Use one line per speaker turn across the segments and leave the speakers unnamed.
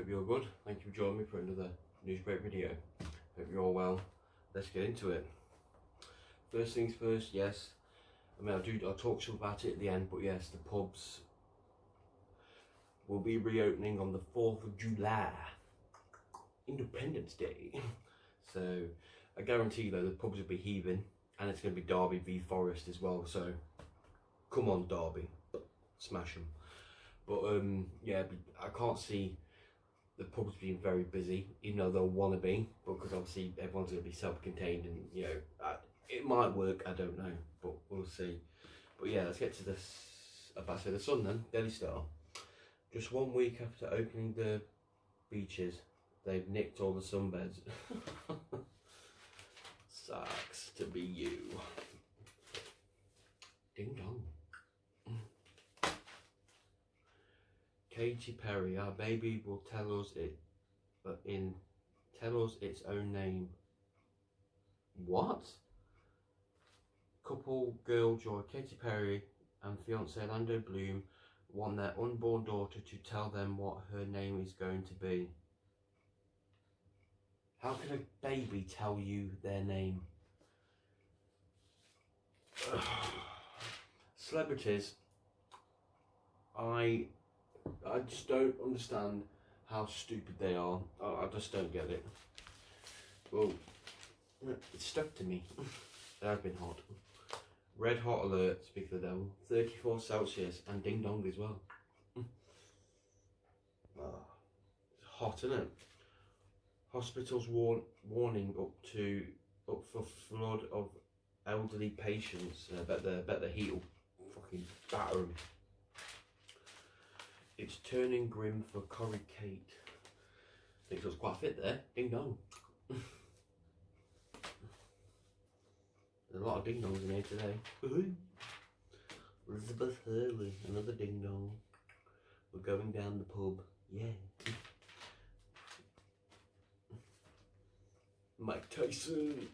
Hope you're good. Thank you for joining me for another news break video. Hope you're all well. Let's get into it. First things first, yes. I mean, I'll talk some about it at the end, but yes, the pubs will be reopening on the 4th of July, Independence Day. So I guarantee though the pubs will be heaving, and it's going to be Derby v Forest as well. So come on, Derby, smash them. But yeah, I can't see the pubs being very busy, even though they'll want to be, because obviously everyone's going to be self-contained, and you know, it might work, I don't know, but we'll see. But yeah, let's get to this. About the Sun then, Daily Star. Just 1 week after opening the beaches, they've nicked all the sunbeds. Sucks to be you. Ding dong. Katy Perry, our baby will tell us its own name. What? Couple girl joy, Katy Perry and fiance Orlando Bloom want their unborn daughter to tell them what her name is going to be. How can a baby tell you their name? Celebrities, I just don't understand how stupid they are. I just don't get it. Well, it's stuck to me. It has been hot. Red hot alert, speak of the devil. 34 Celsius and ding dong as well. It's hot, isn't it? Hospitals warning up for flood of elderly patients. I bet the heat will fucking batter them. It's turning grim for Corrie Kate. I think it was quite fit there. Ding dong. There's a lot of ding dongs in here today. Elizabeth Hurley, another ding dong. We're going down the pub. Yeah. Mike Tyson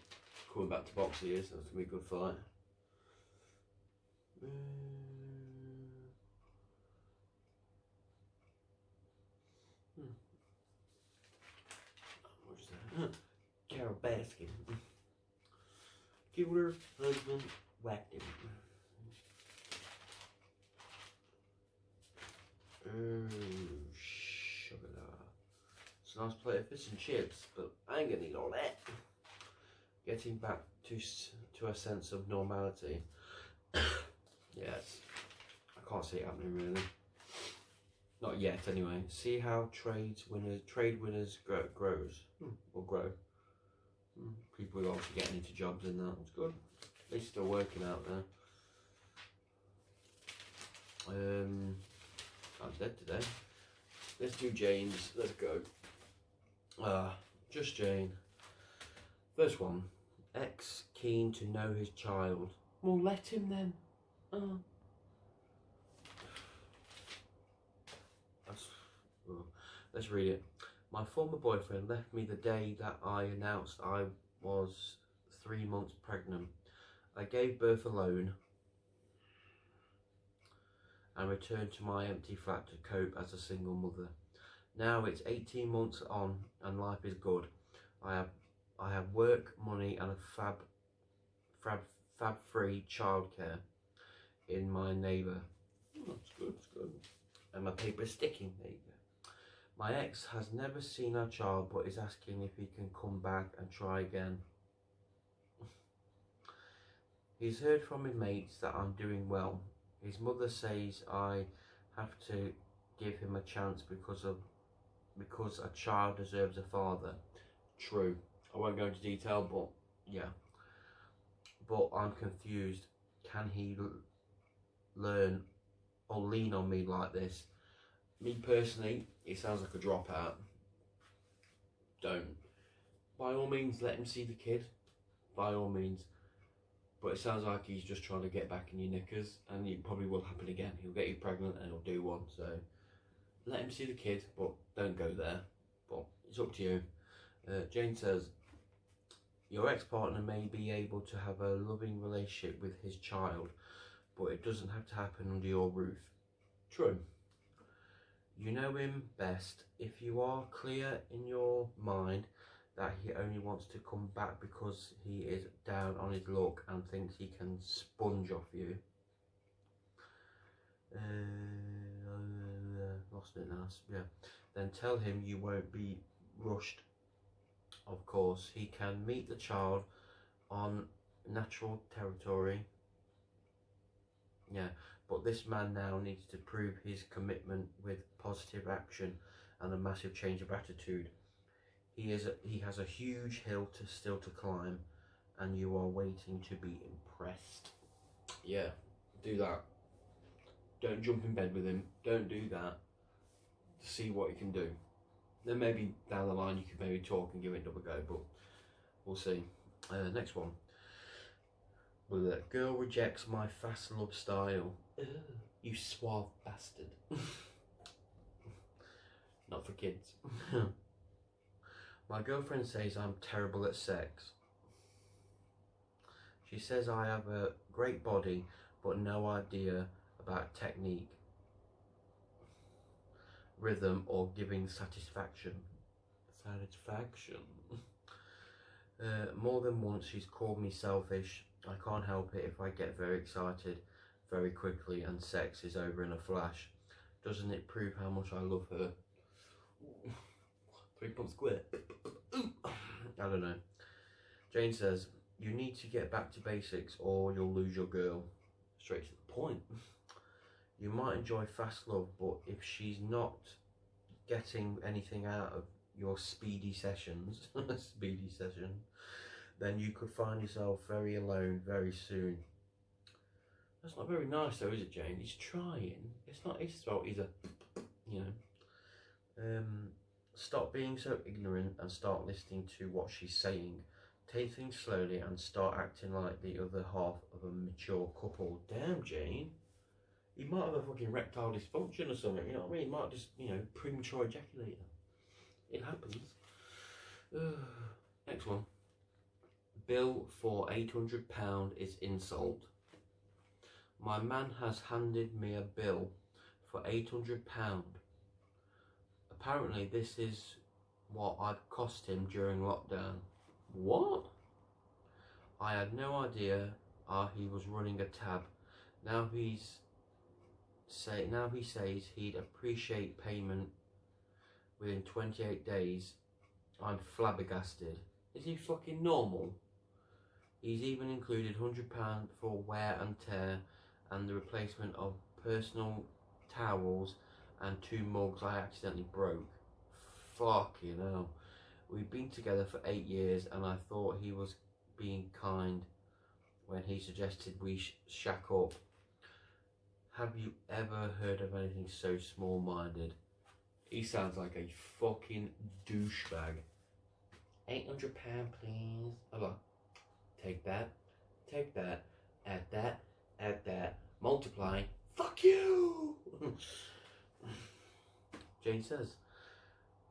coming back to box here, so that's gonna be a good fight. What's that? Carol Baskin. Killed her husband, whacked him. Sugar. It's a nice plate of fish and chips, but I ain't gonna eat all that. Getting back to a sense of normality. Yes, I can't see it happening really. Not yet, anyway. See how trade winners grows or grow. People are also getting into jobs in that. It's good. They're still working out there. I'm dead today. Let's do Jane's. Let's go. Just Jane. First one. Ex keen to know his child. Well, let him then. Let's read it. My former boyfriend left me the day that I announced I was 3 months pregnant. I gave birth alone and returned to my empty flat to cope as a single mother. Now it's 18 months on and life is good. I have work, money and a fab-free childcare in my neighbour. That's good, that's good. And my paper is sticking, there you go. My ex has never seen our child but is asking if he can come back and try again. He's heard from his mates that I'm doing well. His mother says I have to give him a chance because a child deserves a father. True. I won't go into detail, but yeah. But I'm confused. Can he learn or lean on me like this? Me personally, it sounds like a dropout. Don't. By all means, let him see the kid. By all means. But it sounds like he's just trying to get back in your knickers, and it probably will happen again. He'll get you pregnant and he'll do one. So let him see the kid, but don't go there. But it's up to you. Jane says, your ex-partner may be able to have a loving relationship with his child, but it doesn't have to happen under your roof. True. You know him best. If you are clear in your mind that he only wants to come back because he is down on his luck and thinks he can sponge off you. Lost it now. Yeah. Then tell him you won't be rushed. Of course, he can meet the child on natural territory. Yeah, but this man now needs to prove his commitment with positive action and a massive change of attitude. He has a huge hill still to climb, and you are waiting to be impressed. Yeah, do that. Don't jump in bed with him. Don't do that. See what you can do. Then maybe down the line you could maybe talk and give it another go, but we'll see. Next one. Well, that girl rejects my fast love style. Ugh, you suave bastard. Not for kids. My girlfriend says I'm terrible at sex. She says I have a great body but no idea about technique, rhythm or giving satisfaction. More than once she's called me selfish. I can't help it if I get very excited very quickly and sex is over in a flash. Doesn't it prove how much I love her? 3 pump square. I don't know. Jane says, you need to get back to basics or you'll lose your girl. Straight to the point. You might enjoy fast love, but if she's not getting anything out of your speedy sessions, then you could find yourself very alone very soon. That's not very nice though, is it, Jane? He's trying. It's not his fault, he's a, you know. Stop being so ignorant and start listening to what she's saying. Take things slowly and start acting like the other half of a mature couple. Damn, Jane. He might have a fucking erectile dysfunction or something, you know what I mean? He might just, you know, premature ejaculator. It happens. Next one. Bill for £800 is insult. My man has handed me a bill for £800. Apparently this is what I'd cost him during lockdown. What? I had no idea he was running a tab. Now he says he'd appreciate payment within 28 days. I'm flabbergasted. Is he fucking normal? He's even included £100 for wear and tear and the replacement of personal towels and 2 mugs I accidentally broke. Fucking hell. We've been together for 8 years and I thought he was being kind when he suggested we shack up. Have you ever heard of anything so small-minded? He sounds like a fucking douchebag. £800 please. Oh, take that, add that, multiply, fuck you! Jane says,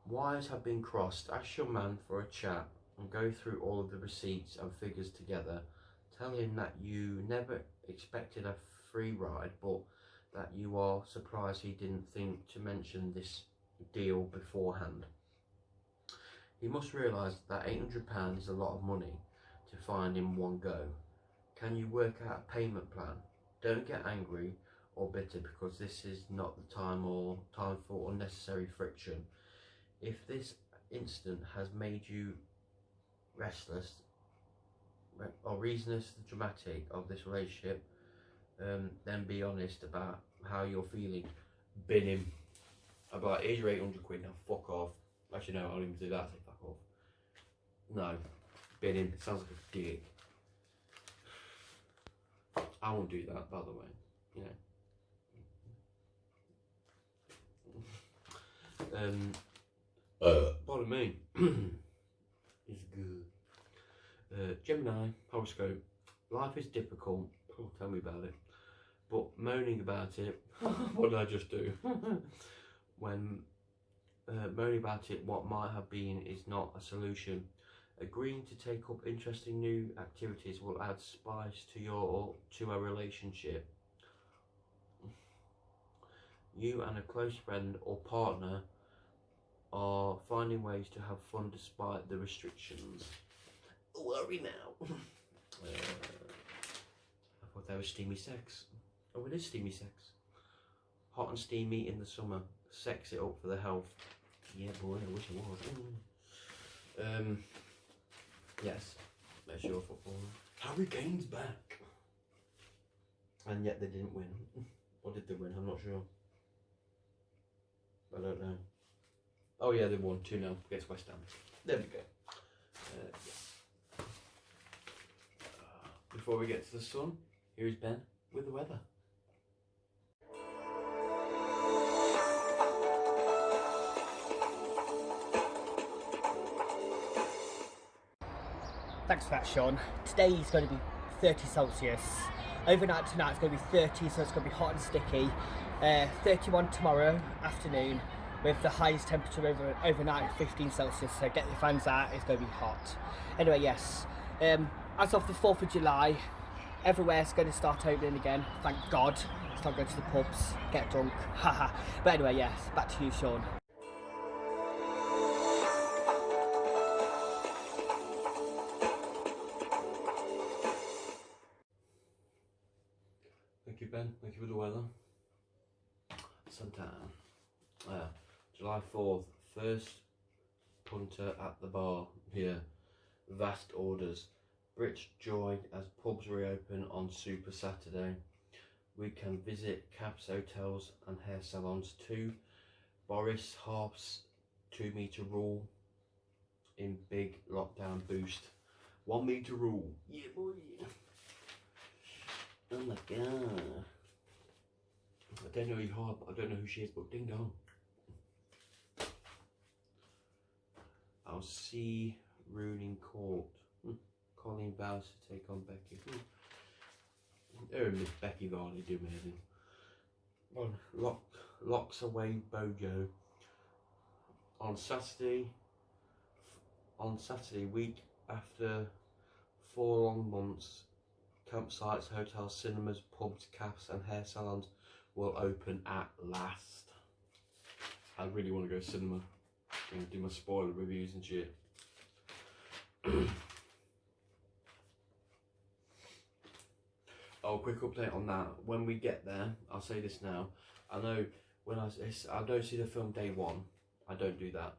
wires have been crossed. Ask your man for a chat and go through all of the receipts and figures together. Tell him that you never expected a free ride, but that you are surprised he didn't think to mention this deal beforehand. He must realise that £800 is a lot of money to find in one go. Can you work out a payment plan? Don't get angry or bitter because this is not the time for unnecessary friction. If this incident has made you restless or reasons the dramatic of this relationship, then be honest about how you're feeling. Bin him. About, here's your £800 now, fuck off. Actually no, I won't even do that, say fuck off. No, bin him, it sounds like a dick. I won't do that, by the way, you know. Pardon me. It's good. Gemini, horoscope. Life is difficult. Oh, tell me about it. But moaning about it, what did I just do? When moaning about it, what might have been is not a solution. Agreeing to take up interesting new activities will add spice to a relationship. You and a close friend or partner are finding ways to have fun despite the restrictions. Worry now. I thought that was steamy sex. Oh, it is steamy sex. Hot and steamy in the summer. Sex it up for the health. Yeah, boy, I wish it was. Yes, that's your football. Harry Kane's back. And yet they didn't win. Or did they win? I'm not sure. I don't know. Oh yeah, they won 2-0 against West Ham. There we go. Before we get to the sun, here's Ben with the weather.
Thanks for that, Sean. Today is going to be 30 Celsius. Overnight tonight it's going to be 30, so it's going to be hot and sticky. 31 tomorrow afternoon, with the highest temperature overnight 15 Celsius, so get your fans out, it's going to be hot. Anyway, yes, as of the 4th of July, everywhere's going to start opening again, thank God. Start going to the pubs, get drunk, haha. But anyway, yes, back to you, Sean.
Thank you, Ben. Thank you for the weather. Suntan. July 4th, first punter at the bar here. Vast orders. Brits joy as pubs reopen on Super Saturday. We can visit cabs, hotels and hair salons too. Boris Harp's 2-metre rule in big lockdown boost. 1 metre rule. Yeah, boy. Oh my god. I don't know who Harp, I don't know who she is, but ding dong. I'll see ruining court. Colleen vows to take on Becky. Her and Miss Becky Varley do amazing. Locks away Bojo. On Saturday, week after 4 long months, campsites, hotels, cinemas, pubs, cafes and hair salons will open at last. I really want to go to cinema and do my spoiler reviews and shit. Oh, quick update on that. When we get there, I'll say this now. I know when I don't see the film day one. I don't do that.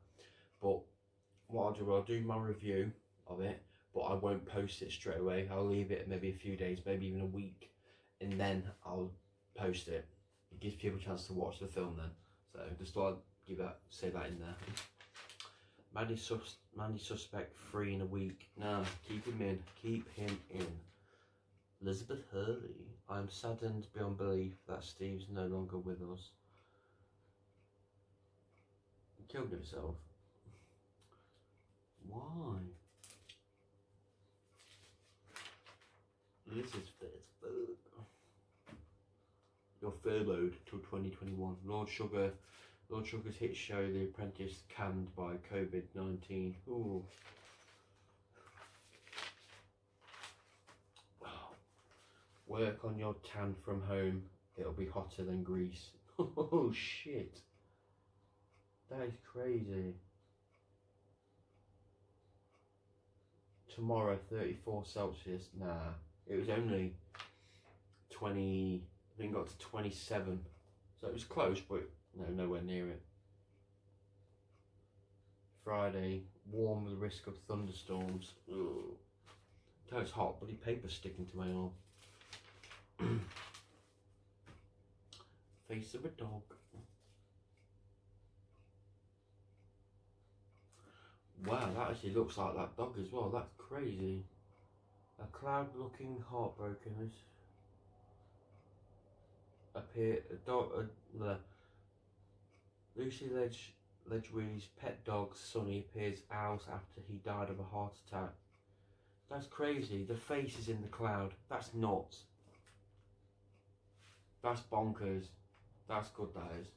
But what I'll do my review of it, but I won't post it straight away. I'll leave it maybe a few days, maybe even a week, and then I'll post it. It gives people a chance to watch the film then. So just thought I'd say that in there. Mandy suspect free in a week. Nah, keep him in. Elizabeth Hurley. I am saddened beyond belief that Steve's no longer with us. He killed himself. Why? This is you're furloughed till 2021. Lord Sugar's hit show The Apprentice canned by COVID-19. Ooh. Work on your tan from home. It'll be hotter than Greece. Oh shit. That is crazy. Tomorrow 34 Celsius. Nah. It was only 20, I think it got to 27. So it was close, but no, nowhere near it. Friday, warm with the risk of thunderstorms. Ugh. So it's hot, bloody paper sticking to my arm. Face of a dog. Wow, that actually looks like that dog as well. That's crazy. A cloud looking heartbroken Lucy Ledgway's pet dog Sonny appears hours after he died of a heart attack. That's crazy. The face is in the cloud. That's nuts. That's bonkers. That's good, that is.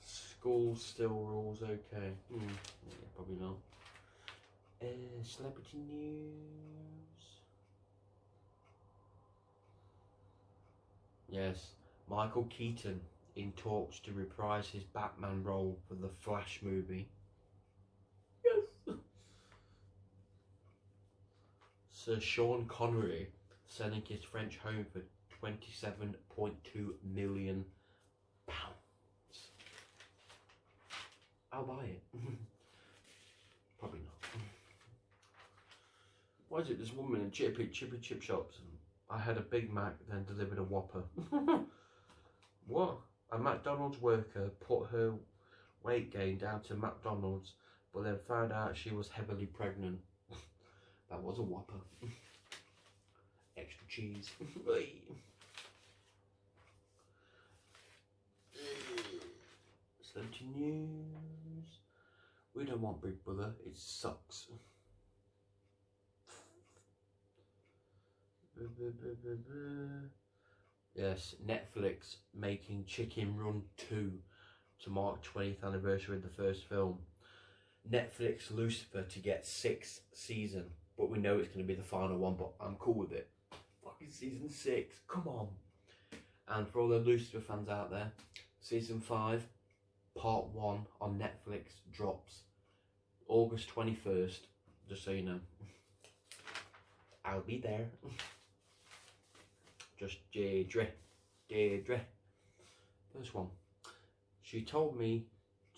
School still rules okay. Yeah, probably not. Celebrity news. Yes, Michael Keaton in talks to reprise his Batman role for the Flash movie. Yes. Sir Sean Connery selling his French home for £27.2 million. I'll buy it. Probably not. Why is it this woman in chippy chip shops? I had a Big Mac, then delivered a Whopper. What? A McDonald's worker put her weight gain down to McDonald's, but then found out she was heavily pregnant. That was a Whopper. Extra cheese. Celebrity news. We don't want Big Brother, it sucks. Yes, Netflix making Chicken Run 2 to mark 20th anniversary of the first film. Netflix Lucifer to get 6th season, but we know it's going to be the final one, but I'm cool with it. Fucking season 6, come on. And for all the Lucifer fans out there, season 5, part 1 on Netflix drops August 21st, just so you know. I'll be there. Just Deidre. First one. She told me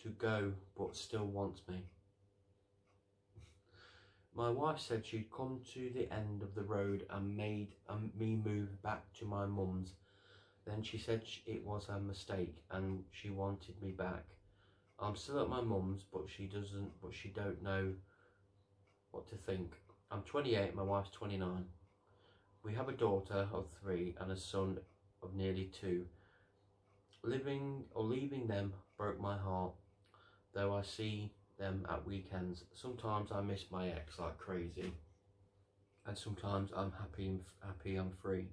to go, but still wants me. My wife said she'd come to the end of the road and made me move back to my mum's. Then she said it was a mistake and she wanted me back. I'm still at my mum's, but she don't know what to think. I'm 28, my wife's 29. We have a daughter of 3 and a son of nearly 2. Leaving them broke my heart, though I see them at weekends. Sometimes I miss my ex like crazy, and sometimes I'm happy I'm free.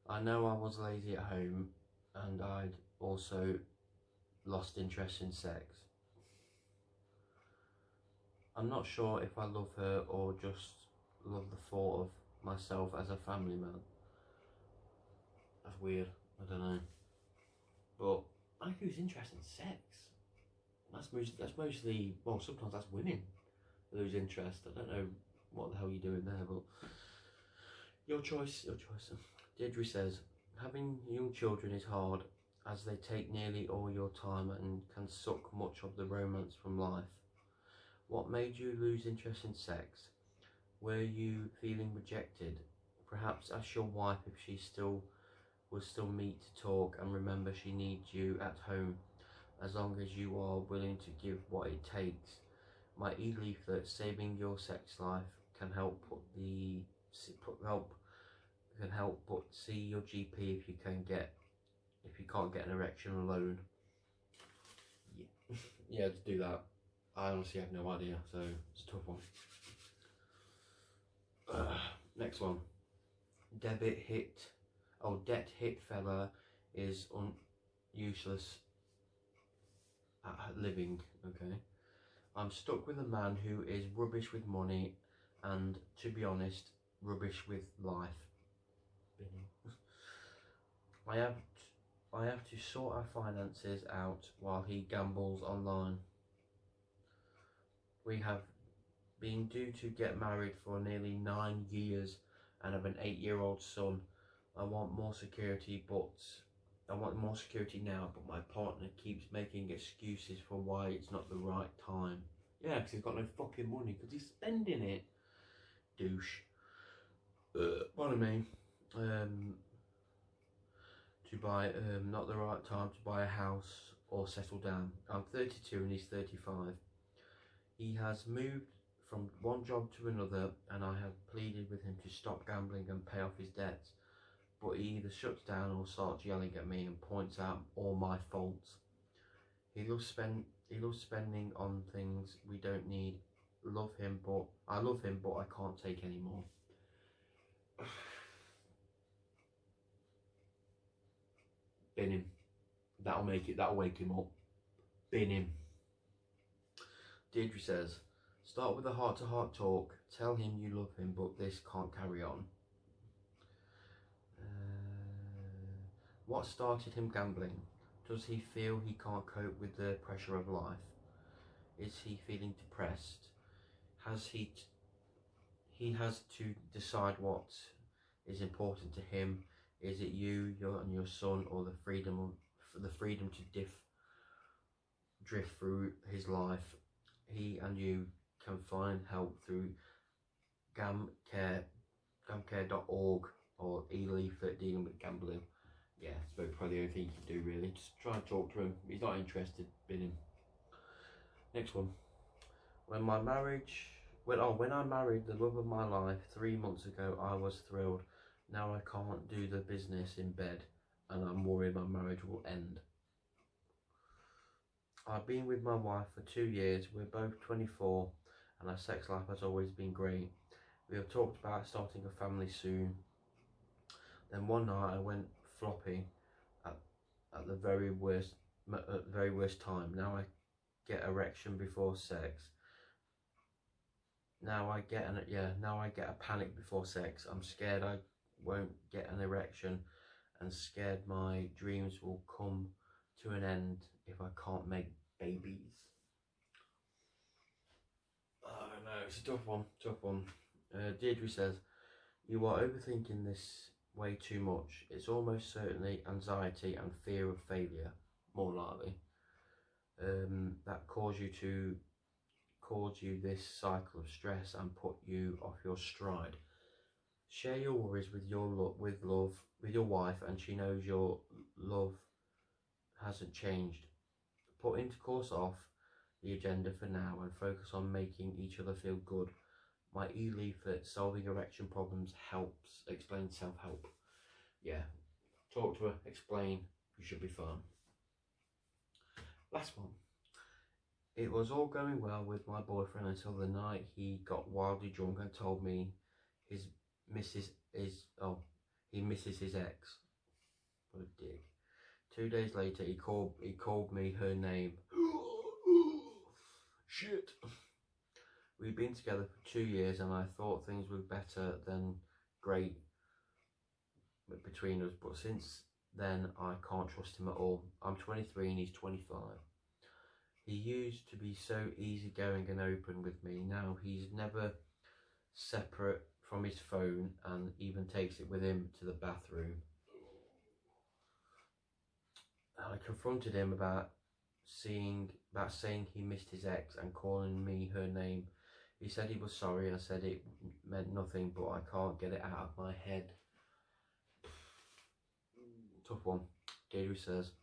I know I was lazy at home, and I'd also lost interest in sex. I'm not sure if I love her or just love the thought of myself as a family man. That's weird, I don't know. But I lose interest in sex. That's mostly, well, sometimes that's women that lose interest. I don't know what the hell you're doing there, but your choice. Deidre says, having young children is hard as they take nearly all your time and can suck much of the romance from life. What made you lose interest in sex? Were you feeling rejected? Perhaps ask your wife if she will still meet to talk, and remember she needs you at home as long as you are willing to give what it takes. My e-leaflet, Saving Your Sex Life, can help but see your GP if you can't get an erection alone. Yeah, to do that. I honestly have no idea, so it's a tough one. Next one. Debt hit fella is useless at living. Okay. I'm stuck with a man who is rubbish with money and, to be honest, rubbish with life. I have to sort our finances out while he gambles online. We have been due to get married for nearly 9 years and have an 8-year-old son. I want more security now, but my partner keeps making excuses for why it's not the right time. Yeah, because he's got no fucking money, because he's spending it. Douche. Pardon me. To buy, not the right time to buy a house or settle down. I'm 32 and he's 35. He has moved from one job to another, and I have pleaded with him to stop gambling and pay off his debts, but he either shuts down or starts yelling at me and points out all my faults. He loves spending on things we don't need. I love him, but I can't take any more. Bin him. That'll wake him up. Bin him. Deidre says, start with a heart-to-heart talk. Tell him you love him, but this can't carry on. What started him gambling? Does he feel he can't cope with the pressure of life? Is he feeling depressed? He has to decide what is important to him. Is it you, your son, or the freedom to drift through his life? He and you can find help through gamcare.org or e-leaflet dealing with gambling. Yeah, it's probably the only thing you can do really. Just try and talk to him. He's not interested in him. Next one. When I married the love of my life 3 months ago, I was thrilled. Now I can't do the business in bed and I'm worried my marriage will end. I've been with my wife for 2 years. We're both 24 and our sex life has always been great. We have talked about starting a family soon. Then one night I went floppy at the very worst time. Now I get erection before sex. Now I get a panic before sex. I'm scared I won't get an erection and scared my dreams will come to an end if I can't make babies. Oh no, it's a tough one. Deidre says, you are overthinking this way too much. It's almost certainly anxiety and fear of failure, more likely, that cause you this cycle of stress and put you off your stride. Share your worries with your wife, and she knows your love hasn't changed. Put intercourse off the agenda for now and focus on making each other feel good. My e-leaflet, Solving Erection Problems, helps explain self-help. Yeah, talk to her, explain, you should be fine. Last one. It was all going well with my boyfriend until the night he got wildly drunk and told me he misses his ex. What a dick. 2 days later he called me her name. Shit. We've been together for 2 years and I thought things were better than great between us, but since then I can't trust him at all. I'm 23 and he's 25. He used to be so easygoing and open with me. Now he's never separate from his phone and even takes it with him to the bathroom. I confronted him about saying he missed his ex and calling me her name. He said he was sorry. I said it meant nothing, but I can't get it out of my head. Tough one. Deidre says,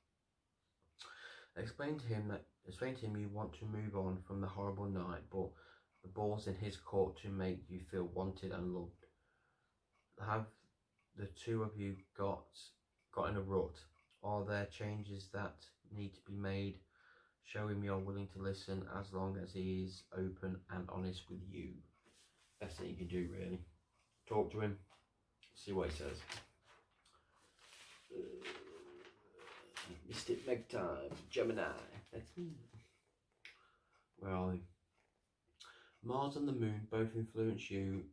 explain to him you want to move on from the horrible night, but the ball's in his court to make you feel wanted and loved. Have the two of you got in a rut? Are there changes that need to be made? Show him you're willing to listen as long as he is open and honest with you. Best thing you can do, really. Talk to him, see what he says. Mystic Meg time, Gemini. That's me. Where are they? Mars and the moon both influence you,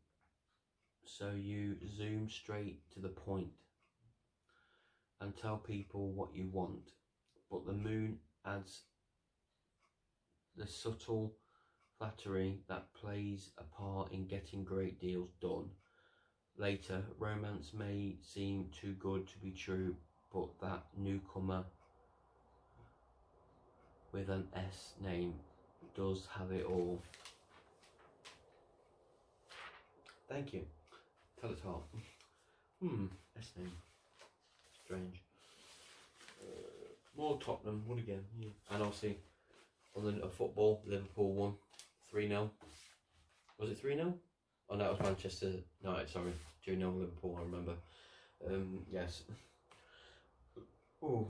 so you zoom straight to the point and tell people what you want. But the moon adds the subtle flattery that plays a part in getting great deals done. Later, romance may seem too good to be true, but that newcomer with an S name does have it all. Thank you. Tell it all. S name. Strange. More Tottenham, won again. Yeah. And obviously, on the football, Liverpool won 3-0. Was it 3-0? Oh no, it was Manchester United, sorry. 2-0 Liverpool, I remember. Yes. Oh,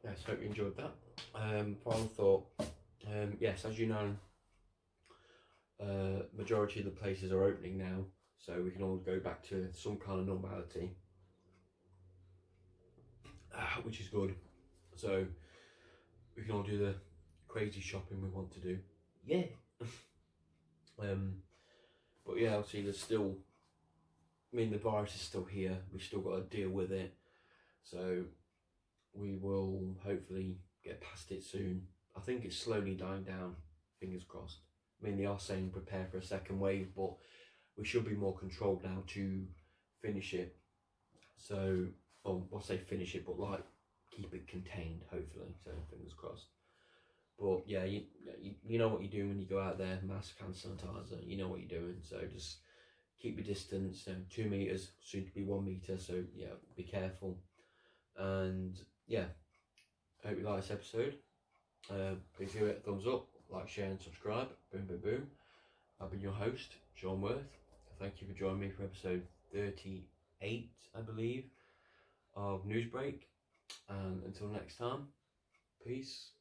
yes, hope you enjoyed that. Final thought. Yes, as you know, majority of the places are opening now, so we can all go back to some kind of normality, which is good. So we can all do the crazy shopping we want to do. Yeah. But yeah, obviously there's still, the virus is still here. We've still got to deal with it. So we will hopefully get past it soon. I think it's slowly dying down, fingers crossed. I mean, they are saying prepare for a second wave, but we should be more controlled now to finish it. So, well, I'll say finish it, but like keep it contained, hopefully. So fingers crossed. But yeah, you know what you're doing when you go out there, mask, hand sanitizer, you know what you're doing. So just keep your distance, 2 meters, soon to be 1 meter. So yeah, be careful. And yeah, I hope you like this episode. Please give it a thumbs up, like, share and subscribe. Boom, boom, boom. I've been your host, Sean Worth. Thank you for joining me for episode 38, I believe, of Newsbreak. And until next time, peace.